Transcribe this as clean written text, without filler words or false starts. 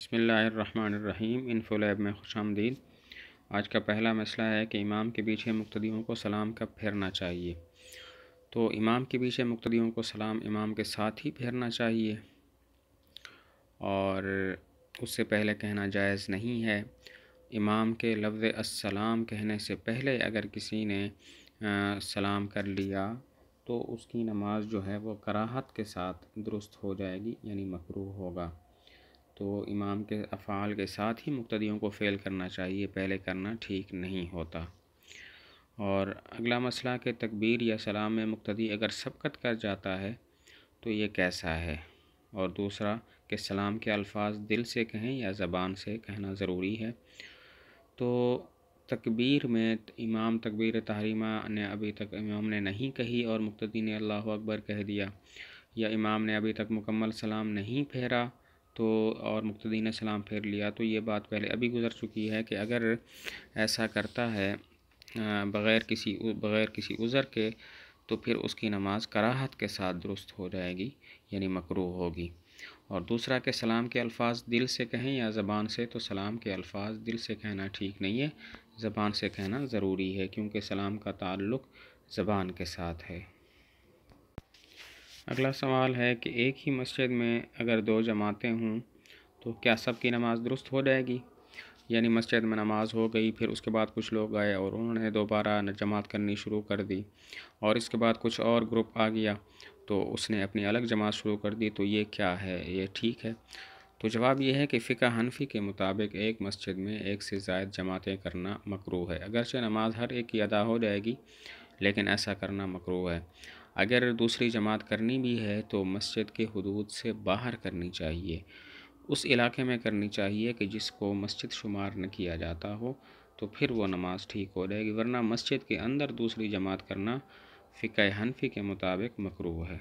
بسم اللہ الرحمن الرحیم۔ انفو لیب میں خوش آمدید۔ آج کا پہلا مسئلہ ہے کہ امام کے پیچھے مقتدیوں کو سلام کب پھیرنا چاہیے۔ تو امام کے پیچھے مقتدیوں کو سلام امام کے ساتھ ہی پھیرنا چاہیے اور اس سے پہلے کہنا جائز نہیں ہے۔ امام کے لفظ السلام کہنے سے پہلے اگر کسی نے سلام کر لیا تو اس کی نماز جو ہے وہ کراہت کے ساتھ درست ہو جائے گی، یعنی مکروہ ہوگا۔ تو امام کے افعال کے ساتھ ہی مقتدیوں کو فعل کرنا چاہیے، پہلے کرنا ٹھیک نہیں ہوتا۔ اور اگلا مسئلہ کہ تکبیر یا سلام میں مقتدی اگر سبقت کر جاتا ہے تو یہ کیسا ہے، اور دوسرا کہ سلام کے الفاظ دل سے کہیں یا زبان سے کہنا ضروری ہے۔ تو تکبیر میں امام تکبیر تحریمہ نے ابھی تک امام نے نہیں کہی اور مقتدی نے اللہ اکبر کہہ دیا، یا امام نے ابھی تک مکمل سلام نہیں پھیرا تو اور مقتدی نے سلام پھیر لیا، تو یہ بات پہلے ابھی گزر چکی ہے کہ اگر ایسا کرتا ہے بغیر کسی عذر کے تو پھر اس کی نماز کراہت کے ساتھ درست ہو جائے گی، یعنی مکروہ ہوگی۔ اور دوسرا کہ سلام کے الفاظ دل سے کہیں یا زبان سے، تو سلام کے الفاظ دل سے کہنا ٹھیک نہیں ہے، زبان سے کہنا ضروری ہے، کیونکہ سلام کا تعلق زبان کے ساتھ ہے۔ اگلا سوال ہے کہ ایک ہی مسجد میں اگر دو جماعتیں ہوں تو کیا سب کی نماز درست ہو جائے گی؟ یعنی مسجد میں نماز ہو گئی، پھر اس کے بعد کچھ لوگ آئے اور انہوں نے دوبارہ جماعت کرنی شروع کر دی، اور اس کے بعد کچھ اور گروپ آ گیا تو اس نے اپنی الگ جماعت شروع کر دی، تو یہ کیا ہے، یہ ٹھیک ہے؟ تو جواب یہ ہے کہ فقہ حنفی کے مطابق ایک مسجد میں ایک سے زائد جماعتیں کرنا مکروہ ہے، اگرچہ نماز ہر ایک کی ادا ہو جائے گی لیکن ایسا کرنا مکروہ ہے۔ اگر دوسری جماعت کرنی بھی ہے تو مسجد کے حدود سے باہر کرنی چاہیے، اس علاقے میں کرنی چاہیے کہ جس کو مسجد شمار نہ کیا جاتا ہو، تو پھر وہ نماز ٹھیک ہو جائے گی، ورنہ مسجد کے اندر دوسری جماعت کرنا فقہ حنفی کے مطابق مکروہ ہے۔